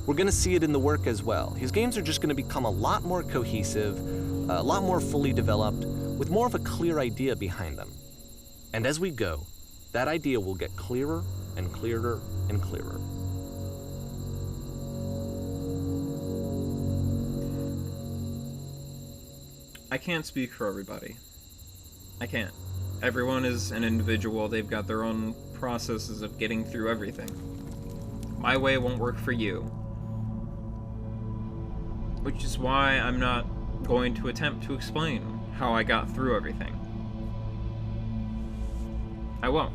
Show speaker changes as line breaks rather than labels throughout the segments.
We're gonna see it in the work as well. His games are just gonna become a lot more cohesive, a lot more fully developed, with more of a clear idea behind them. And as we go, that idea will get clearer and clearer and clearer.
I can't speak for everybody. I can't. Everyone is an individual. They've got their own processes of getting through everything. My way won't work for you. Which is why I'm not going to attempt to explain how I got through everything. I won't.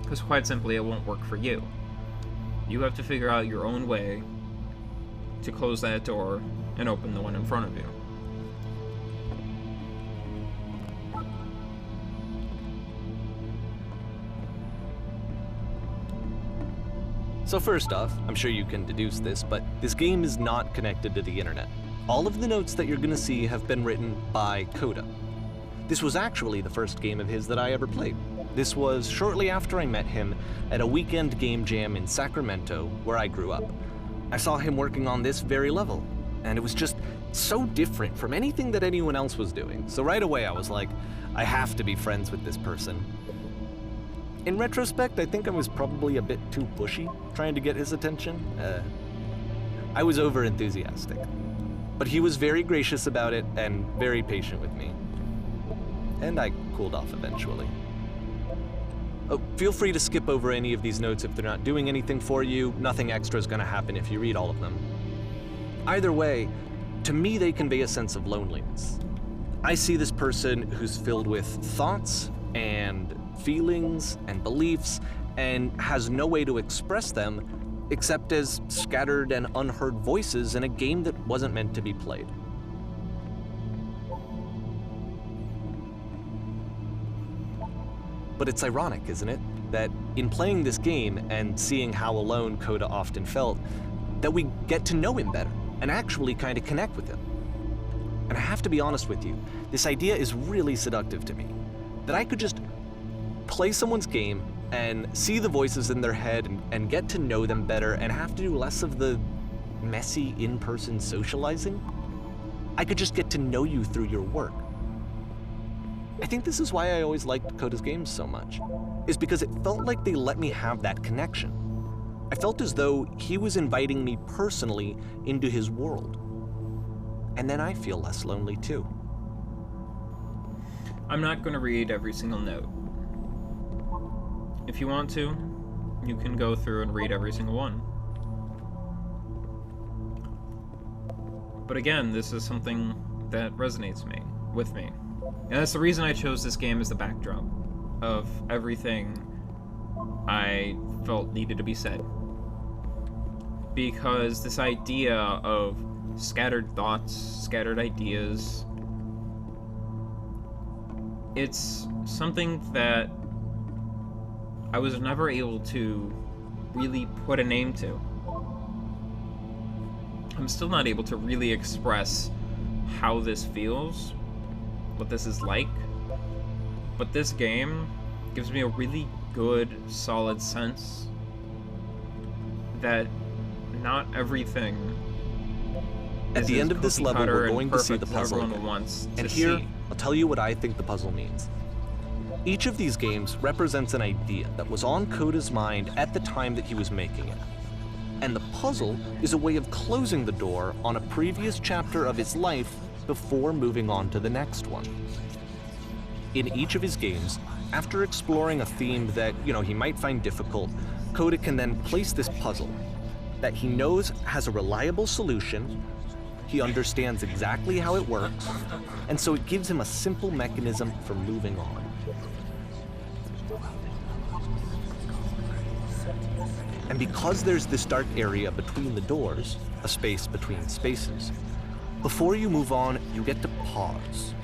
Because quite simply, it won't work for you. You have to figure out your own way to close that door and open the one in front of you.
So first off, I'm sure you can deduce this, but this game is not connected to the internet. All of the notes that you're gonna see have been written by Coda. This was actually the first game of his that I ever played. This was shortly after I met him at a weekend game jam in Sacramento, where I grew up. I saw him working on this very level, and it was just so different from anything that anyone else was doing. So right away I was like, I have to be friends with this person. In retrospect, I think I was probably a bit too pushy trying to get his attention. I was over-enthusiastic. But he was very gracious about it and very patient with me. And I cooled off eventually. Oh, feel free to skip over any of these notes if they're not doing anything for you. Nothing extra is going to happen if you read all of them. Either way, to me they convey a sense of loneliness. I see this person who's filled with thoughts and feelings and beliefs and has no way to express them except as scattered and unheard voices in a game that wasn't meant to be played. But it's ironic, isn't it, that in playing this game and seeing how alone Coda often felt, that we get to know him better and actually kind of connect with him. And I have to be honest with you, this idea is really seductive to me, that I could just play someone's game and see the voices in their head and get to know them better and have to do less of the messy in-person socializing. I could just get to know you through your work. I think this is why I always liked Coda's games so much, is because it felt like they let me have that connection. I felt as though he was inviting me personally into his world. And then I feel less lonely too.
I'm not going to read every single note. If you want to, you can go through and read every single one. But again, this is something that resonates with me. And that's the reason I chose this game as the backdrop of everything I felt needed to be said. Because this idea of scattered thoughts, scattered ideas, it's something that I was never able to really put a name to. I'm still not able to really express how this feels, what this is like, but this game gives me a really good, solid sense that not everything
at the end of this level, we're going to see the puzzle again. And here, I'll tell you what I think the puzzle means. Each of these games represents an idea that was on Coda's mind at the time that he was making it. And the puzzle is a way of closing the door on a previous chapter of his life before moving on to the next one. In each of his games, after exploring a theme that, he might find difficult, Coda can then place this puzzle that he knows has a reliable solution, he understands exactly how it works, and so it gives him a simple mechanism for moving on. And because there's this dark area between the doors, a space between spaces, before you move on, you get to pause.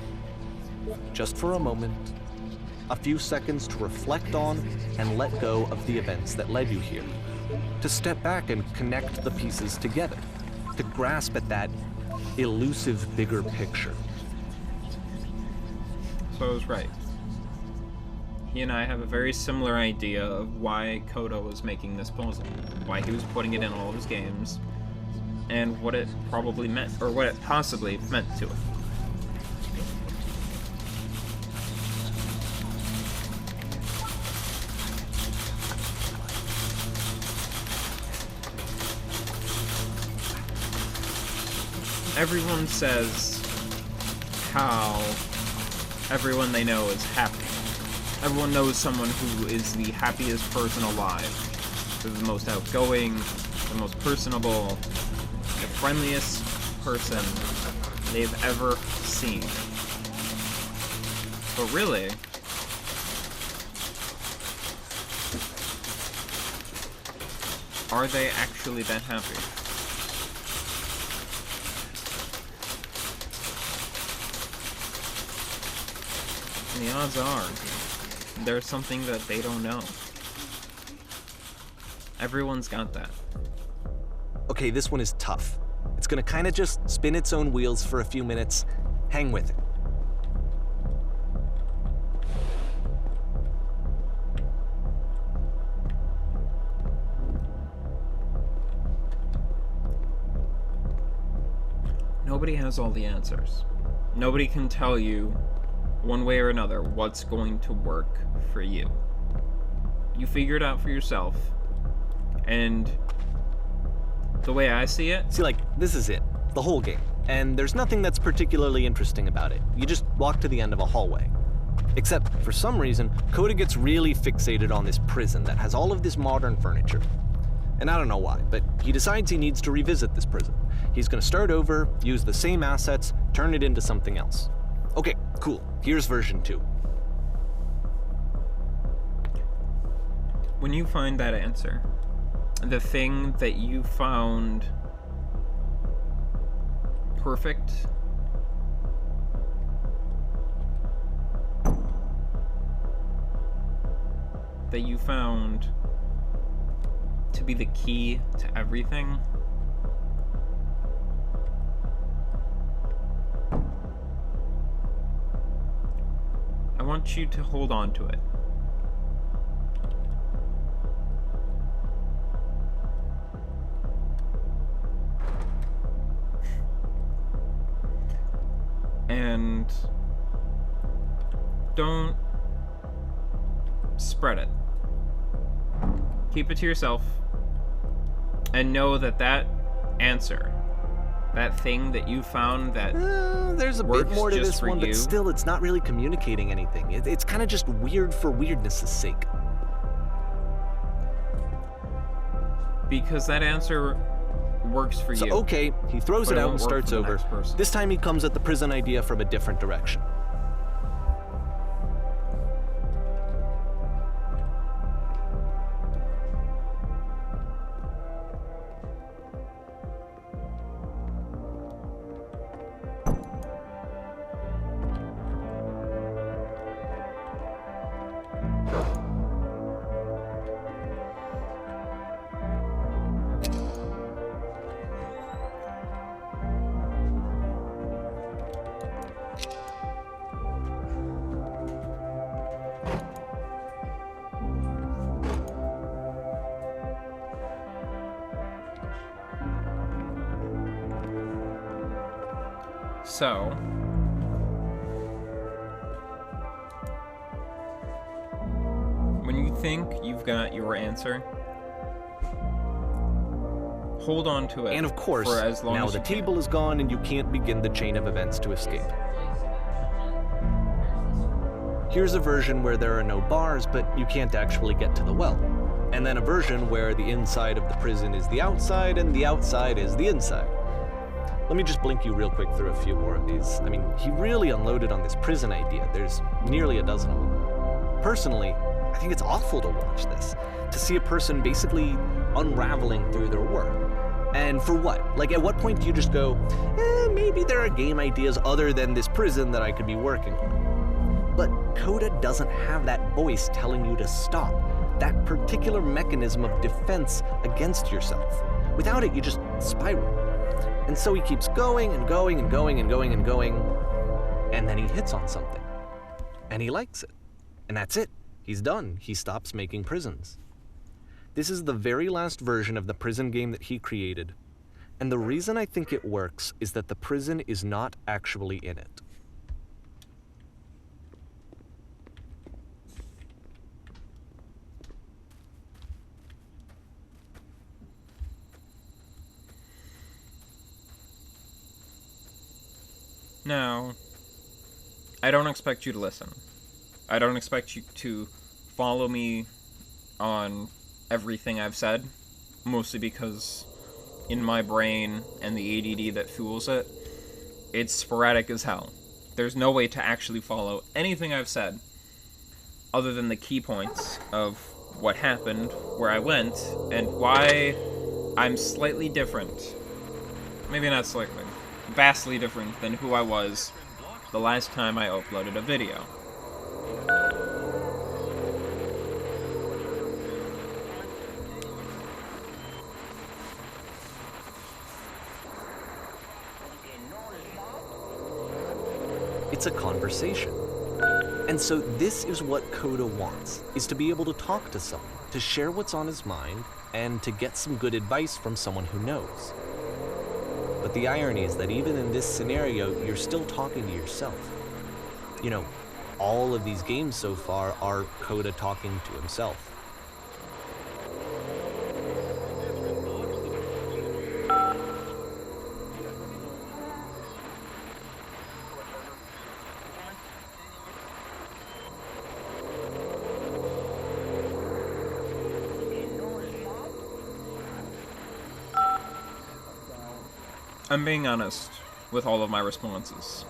Just for a moment, a few seconds to reflect on and let go of the events that led you here. To step back and connect the pieces together. To grasp at that elusive bigger picture.
So I was right. he and I have a very similar idea of why Coda was making this puzzle, why he was putting it in all of his games, and what it probably meant, or what it possibly meant to it. Everyone says how everyone they know is happy. Everyone knows someone who is the happiest person alive. They're the most outgoing, the most personable, the friendliest person they've ever seen. But really, are they actually that happy? And the odds are, there's something that they don't know. Everyone's got that.
Okay, this one is tough. It's gonna kinda just spin its own wheels for a few minutes. Hang with it.
Nobody has all the answers. Nobody can tell you, one way or another, what's going to work for you. You figure it out for yourself, and the way I see it...
See, like, this is it. The whole game. And there's nothing that's particularly interesting about it. You just walk to the end of a hallway. Except, for some reason, Coda gets really fixated on this prison that has all of this modern furniture. And I don't know why, but he decides he needs to revisit this prison. He's gonna start over, use the same assets, turn it into something else. Okay, cool. Here's version 2.
When you find that answer, the thing that you found perfect, that you found to be the key to everything, I want you to hold on to it. And don't spread it. Keep it to yourself, and know that that answer, that thing that you found that
there's a bit more to this one,
you,
but still, it's not really communicating anything. It's kind of just weird for weirdness' sake.
Because that answer works for
So,
you.
okay, he throws
But
it
it
out
won't
and
work
starts
for the
over.
next person.
This time he comes at the prison idea from a different direction.
So, when you think you've got your answer, hold on to it.
And of course,
for as long
now
as
the
you can.
table is gone and you can't begin the chain of events to escape. Here's a version where there are no bars, but you can't actually get to the well. And then a version where the inside of the prison is the outside and the outside is the inside. Let me just blink you real quick through a few more of these. I mean, he really unloaded on this prison idea. There's nearly a dozen of them. Personally, I think it's awful to watch this, to see a person basically unraveling through their work. And for what? Like, at what point do you just go, maybe there are game ideas other than this prison that I could be working on? But Coda doesn't have that voice telling you to stop, that particular mechanism of defense against yourself. Without it, you just spiral. And so he keeps going and going and going and going and going, and then he hits on something. And he likes it. And that's it. He's done. He stops making prisons. This is the very last version of the prison game that he created. And the reason I think it works is that the prison is not actually in it.
Now, I don't expect you to listen. I don't expect you to follow me on everything I've said, mostly because in my brain and the ADD that fuels it, it's sporadic as hell. There's no way to actually follow anything I've said other than the key points of what happened, where I went, and why I'm slightly different. Maybe not slightly. Vastly different than who I was the last time I uploaded a video.
It's a conversation. And so this is what Coda wants, is to be able to talk to someone, to share what's on his mind, and to get some good advice from someone who knows. But the irony is that even in this scenario, you're still talking to yourself. You know, all of these games so far are Coda talking to himself.
I'm being honest with all of my responses.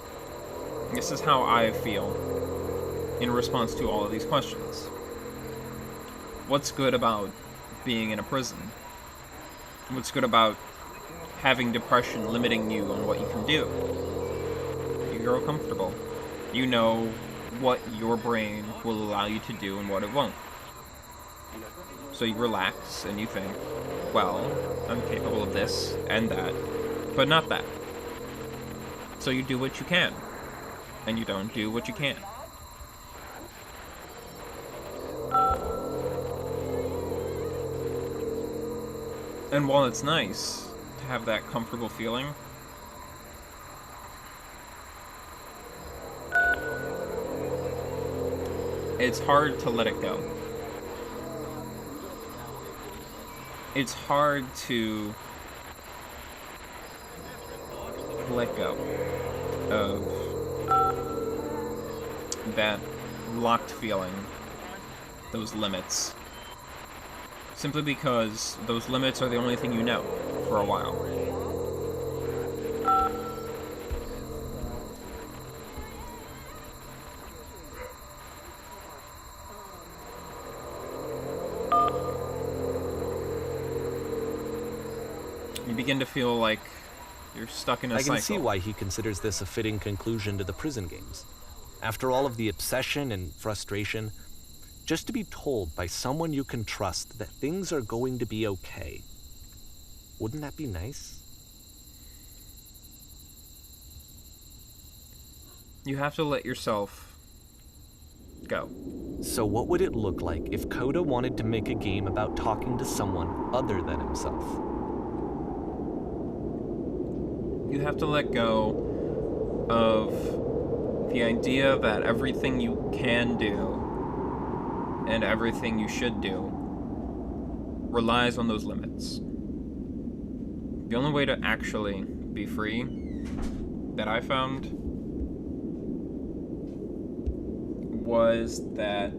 This is how I feel in response to all of these questions. What's good about being in a prison? What's good about having depression limiting you on what you can do? You grow comfortable. You know what your brain will allow you to do and what it won't. So you relax and you think, well, I'm capable of this and that, but not that. So you do what you can, and you don't do what you can't. And while it's nice to have that comfortable feeling, it's hard to let it go. It's hard to let go of that locked feeling, those limits. Simply because those limits are the only thing you know for a while. You begin to feel like you're stuck in a cycle.
I can see why he considers this a fitting conclusion to the prison games. After all of the obsession and frustration, just to be told by someone you can trust that things are going to be okay. Wouldn't that be nice?
You have to let yourself go.
So what would it look like if Coda wanted to make a game about talking to someone other than himself?
You have to let go of the idea that everything you can do and everything you should do relies on those limits. The only way to actually be free that I found was that,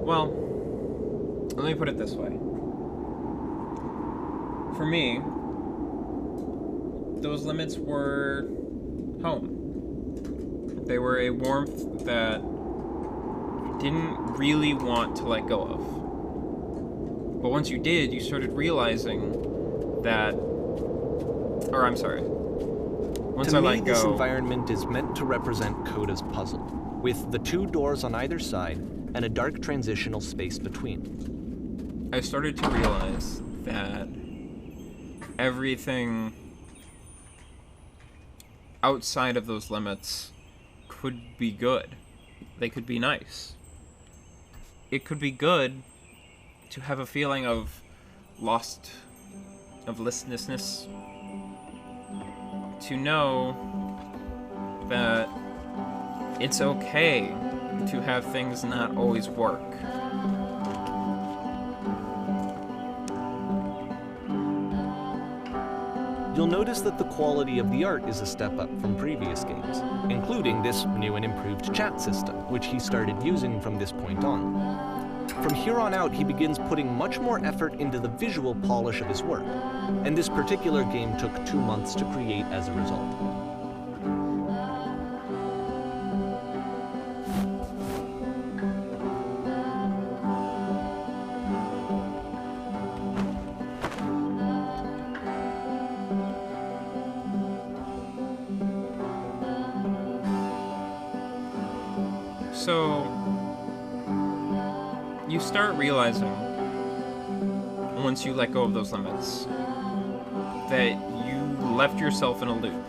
well, let me put it this way. For me, those limits were home. They were a warmth that I didn't really want to let go of. But once you did, you started realizing that, or I'm sorry, once I let go...
this environment is meant to represent Coda's puzzle, with the two doors on either side and a dark transitional space between.
I started to realize that everything outside of those limits could be good. They could be nice. It could be good to have a feeling of listlessness. To know that it's okay to have things not always work.
You'll notice that the quality of the art is a step up from previous games, including this new and improved chat system, which he started using from this point on. From here on out, he begins putting much more effort into the visual polish of his work, and this particular game took 2 months to create as a result.
So, you start realizing, once you let go of those limits, that you left yourself in a loop.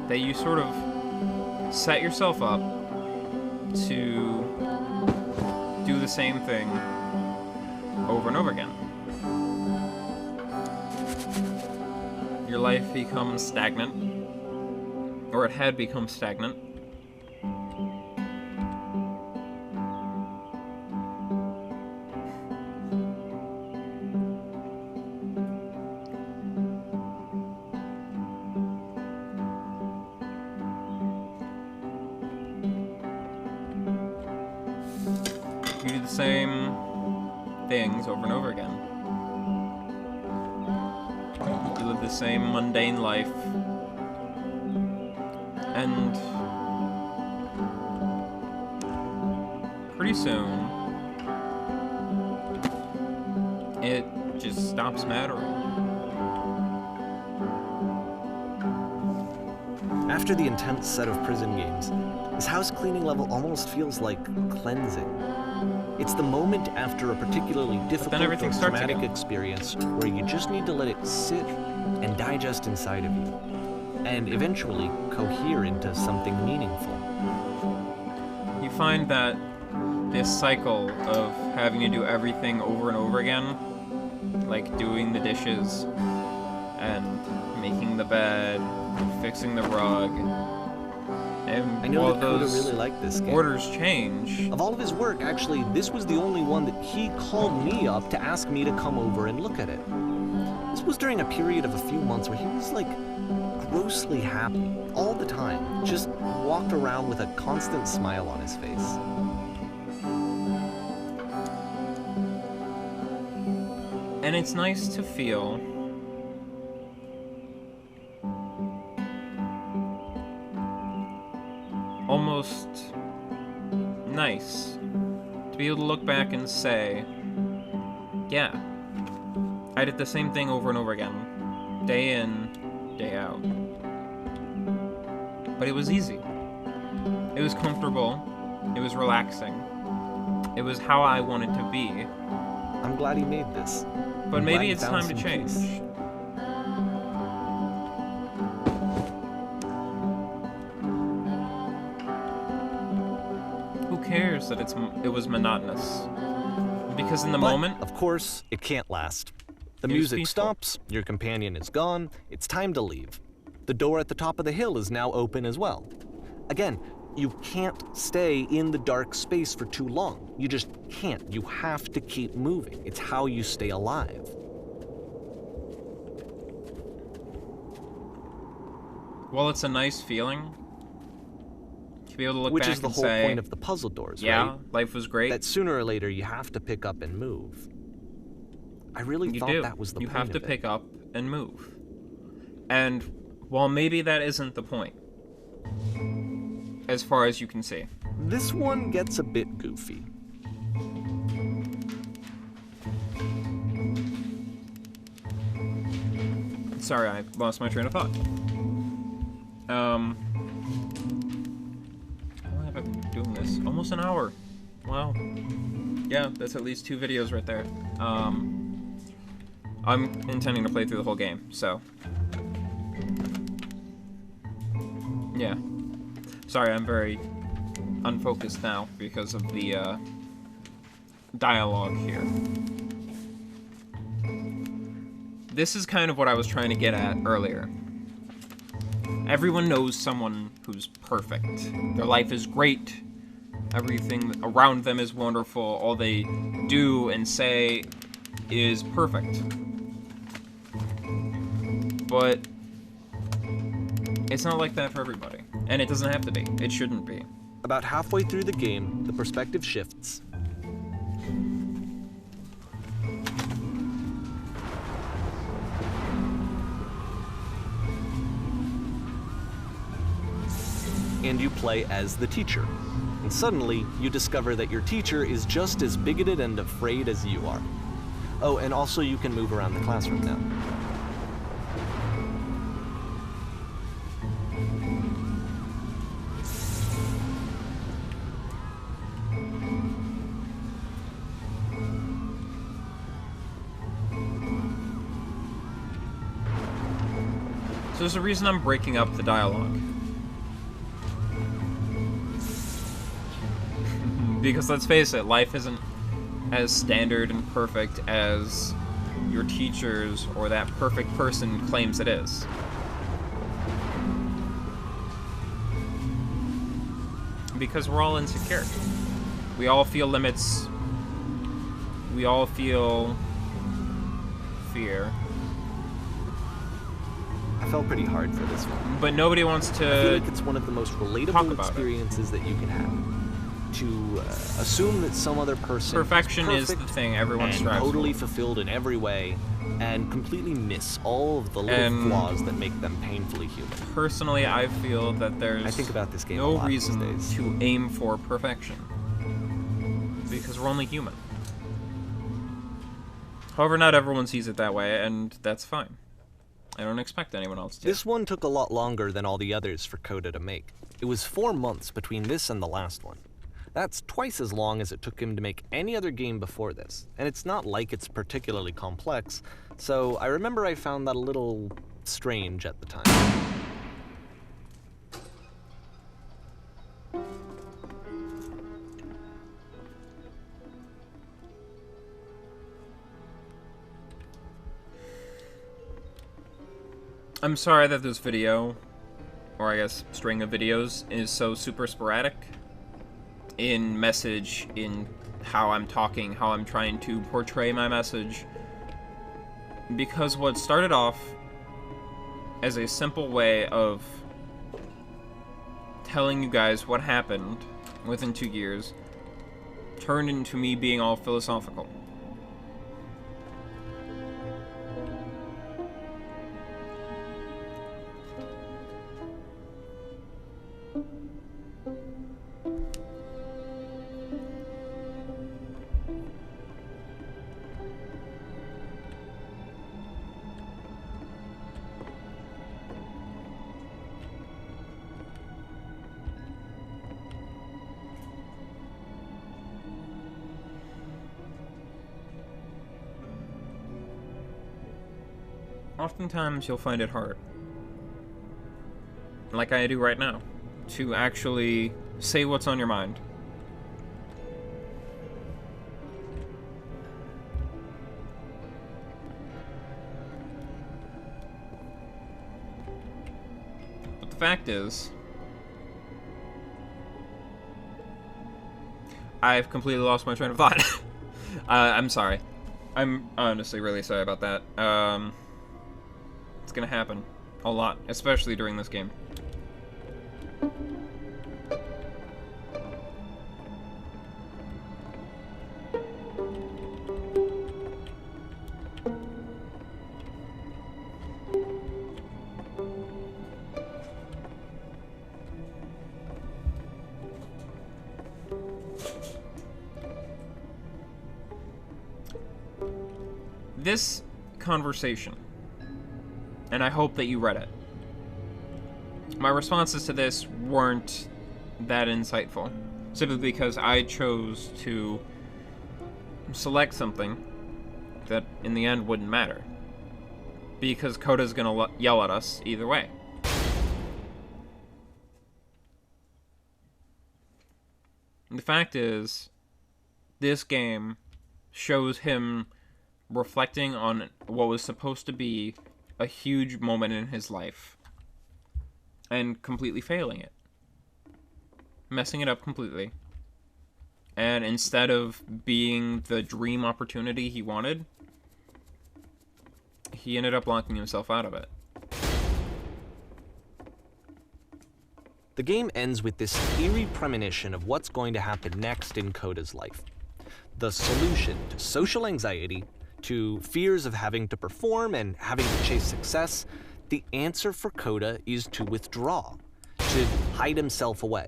That you sort of set yourself up to do the same thing over and over again. Your life becomes stagnant, or it had become stagnant. You do the same things over and over again. You live the same mundane life. And pretty soon, it just stops mattering.
After the intense set of prison games, this house cleaning level almost feels like cleansing. It's the moment after a particularly difficult or traumatic experience where you just need to let it sit and digest inside of you, and eventually cohere into something meaningful.
You find that this cycle of having to do everything over and over again, like doing the dishes and making the bed, fixing the rug, and
I know
all
that Coda
those
really liked this game.
orders change.
Of all of his work, actually, this was the only one that he called me up to ask me to come over and look at it. This was during a period of a few months where he was like grossly happy all the time, just walked around with a constant smile on his face.
And it's nice to feel almost nice to be able to look back and say, yeah, I did the same thing over and over again, day in, day out. But it was easy. It was comfortable. It was relaxing. It was how I wanted to be.
I'm glad he made this.
But maybe it's time to change.
Peace.
Who cares that it was monotonous? Because in the moment,
of course, it can't last. The
It was
music
peaceful.
stops, your companion is gone, it's time to leave. The door at the top of the hill is now open as well. Again, you can't stay in the dark space for too long. You just can't. You have to keep moving. It's how you stay alive.
while it's a nice feeling to be able to look
Which
back
is the
and
whole
say,
point of the puzzle doors,
yeah,
right?
life was great.
That sooner or later you have to pick up and move. I really
You
thought
do.
that was the
You
point
have to
of it.
pick up and move. And while maybe that isn't the point, as far as you can see.
This one gets a bit goofy.
Sorry, I lost my train of thought. How long have I been doing this? Almost an hour. Wow. Yeah, that's at least 2 videos right there. I'm intending to play through the whole game, so. Yeah. Sorry, I'm very unfocused now because of the dialogue here. This is kind of what I was trying to get at earlier. Everyone knows someone who's perfect. Their life is great. Everything around them is wonderful. All they do and say is perfect. But it's not like that for everybody. And it doesn't have to be. It shouldn't be.
About halfway through the game, the perspective shifts. And you play as the teacher. And suddenly, you discover that your teacher is just as bigoted and afraid as you are. Oh, and also you can move around the classroom now.
So there's a reason I'm breaking up the dialogue. Because let's face it, life isn't as standard and perfect as your teachers or that perfect person claims it is. Because we're all insecure. We all feel limits. We all feel fear.
I felt pretty hard for this one.
But nobody wants to
I feel like it's one of the most relatable experiences that you can have. To assume that some other person
perfection is the thing everyone strives for.
Totally fulfilled in every way, and completely miss all of the little flaws that make them painfully human.
Personally, I feel that there's
I think about this game
no reason to aim for perfection. Because we're only human. However, not everyone sees it that way, and that's fine. I don't expect anyone else to.
This one took a lot longer than all the others for Coda to make. It was 4 months between this and the last one. That's twice as long as it took him to make any other game before this, and it's not like it's particularly complex, so I remember I found that a little strange at the time.
I'm sorry that this video, or I guess string of videos, is so super sporadic. In message, in how I'm talking, how I'm trying to portray my message. Because what started off as a simple way of telling you guys what happened within 2 years turned into me being all philosophical. Oftentimes you'll find it hard, like I do right now, to actually say what's on your mind. But the fact is, I've completely lost my train of thought. I'm sorry. I'm honestly really sorry about that. It's gonna happen a lot, especially during this game. This conversation, and I hope that you read it, my responses to this weren't that insightful, simply because I chose to select something that in the end wouldn't matter, because Coda's gonna yell at us either way. fact is, this game shows him reflecting on what was supposed to be a huge moment in his life and completely failing it. Messing it up completely. And instead of being the dream opportunity he wanted, he ended up locking himself out of it.
The game ends with this eerie premonition of what's going to happen next in Coda's life. The solution to social anxiety, to fears of having to perform and having to chase success, the answer for Coda is to withdraw, to hide himself away.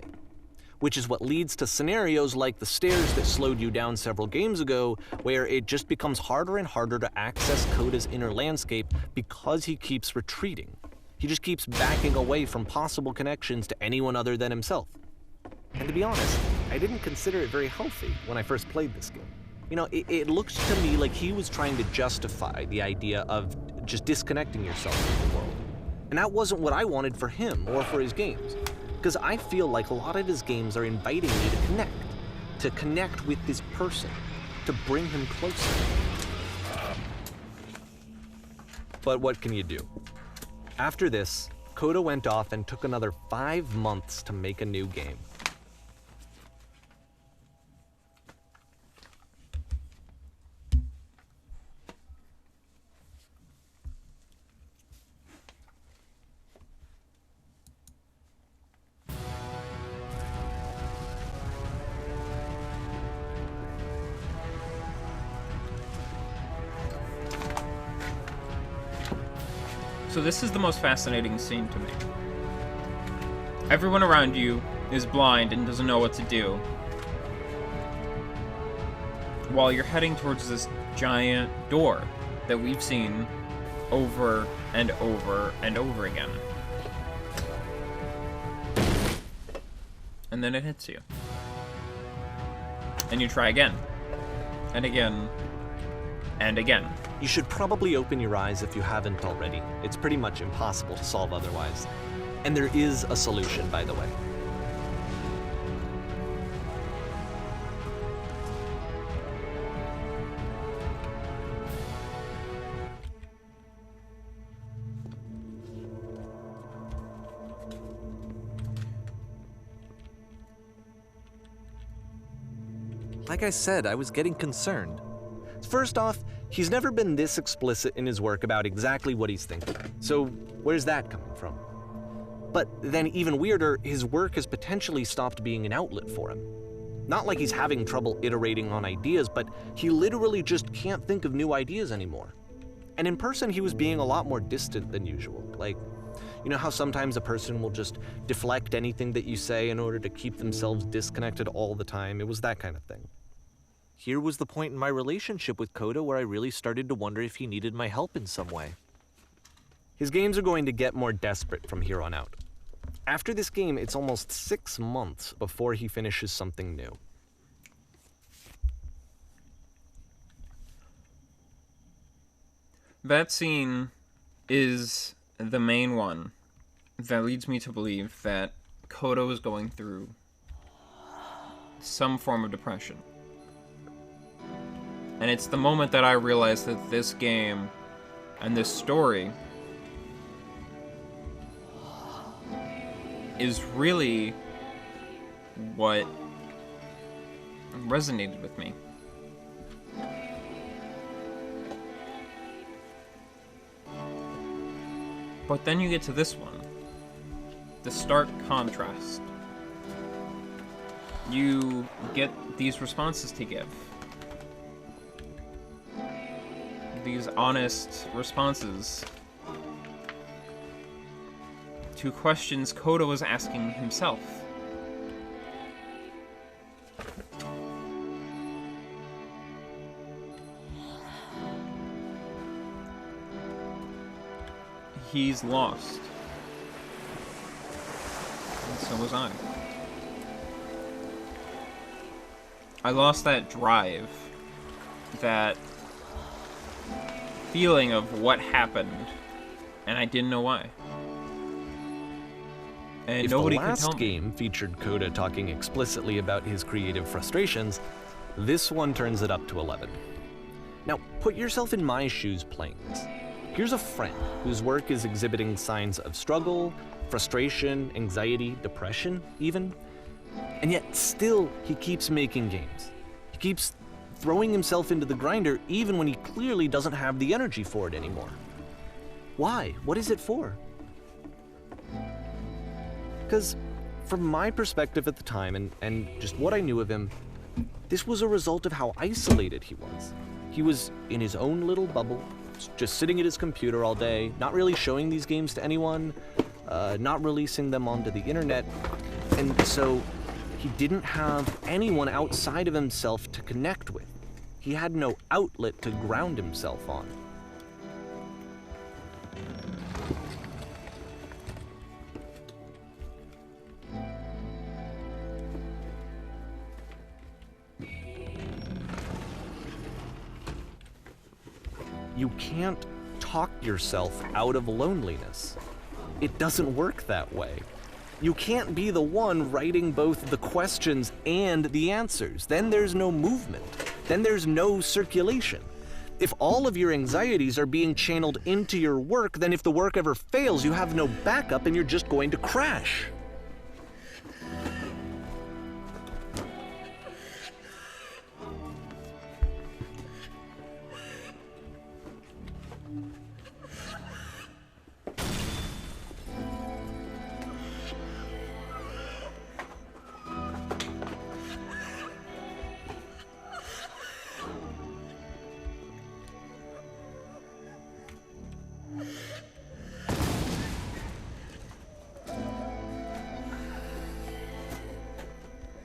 Which is what leads to scenarios like the stairs that slowed you down several games ago, where it just becomes harder and harder to access Coda's inner landscape because he keeps retreating. He just keeps backing away from possible connections to anyone other than himself. And to be honest, I didn't consider it very healthy when I first played this game. You know, it looked to me like he was trying to justify the idea of just disconnecting yourself from the world. And that wasn't what I wanted for him or for his games. Because I feel like a lot of his games are inviting me to connect with this person, to bring him closer. But what can you do? After this, Coda went off and took another 5 months to make a new game.
So this is the most fascinating scene to me. Everyone around you is blind and doesn't know what to do, while you're heading towards this giant door that we've seen over and over and over again. And then it hits you. And you try again. And again. And again.
You should probably open your eyes if you haven't already. It's pretty much impossible to solve otherwise. And there is a solution, by the way. Like I said, I was getting concerned. First off, he's never been this explicit in his work about exactly what he's thinking. So where's that coming from? But then even weirder, his work has potentially stopped being an outlet for him. Not like he's having trouble iterating on ideas, but he literally just can't think of new ideas anymore. And in person, he was being a lot more distant than usual. Like, you know how sometimes a person will just deflect anything that you say in order to keep themselves disconnected all the time? It was that kind of thing. Here was the point in my relationship with Coda where I really started to wonder if he needed my help in some way. His games are going to get more desperate from here on out. After this game, it's almost 6 months before he finishes something new.
That scene is the main one that leads me to believe that Coda was going through some form of depression. And it's the moment that I realized that this game and this story is really what resonated with me. But then you get to this one, the stark contrast. You get these responses to give. These honest responses to questions Coda was asking himself. He's lost. And so was I. I lost that drive, that feeling of what happened, and I didn't know why. And
if
nobody
the
could tell
last
me.
game featured Coda talking explicitly about his creative frustrations, this one turns it up to 11. Now, put yourself in my shoes playing this. Here's a friend whose work is exhibiting signs of struggle, frustration, anxiety, depression, even. And yet, still, he keeps making games. He keeps throwing himself into the grinder even when he clearly doesn't have the energy for it anymore. Why? What is it for? Because from my perspective at the time and just what I knew of him, this was a result of how isolated he was. He was in his own little bubble, just sitting at his computer all day, not really showing these games to anyone, not releasing them onto the internet, and so he didn't have anyone outside of himself to connect with. He had no outlet to ground himself on. You can't talk yourself out of loneliness. It doesn't work that way. You can't be the one writing both the questions and the answers. Then there's no movement. Then there's no circulation. If all of your anxieties are being channeled into your work, then if the work ever fails, you have no backup and you're just going to crash.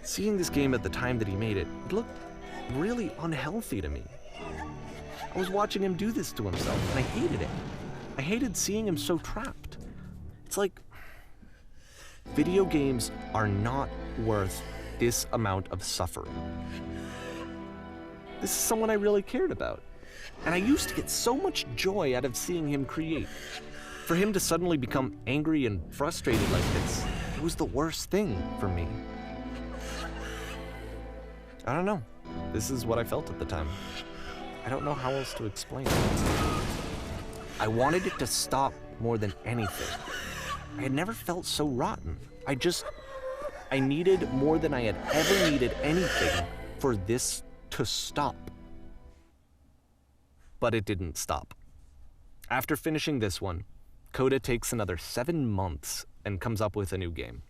Seeing this game at the time that he made it, it looked really unhealthy to me. I was watching him do this to himself, and I hated it. I hated seeing him so trapped. It's like, video games are not worth this amount of suffering. This is someone I really cared about, and I used to get so much joy out of seeing him create. For him to suddenly become angry and frustrated like this, it was the worst thing for me. I don't know. This is what I felt at the time. I don't know how else to explain it. I wanted it to stop more than anything. I had never felt so rotten. I needed more than I had ever needed anything for this to stop. But it didn't stop. After finishing this one, Coda takes another 7 months and comes up with a new game.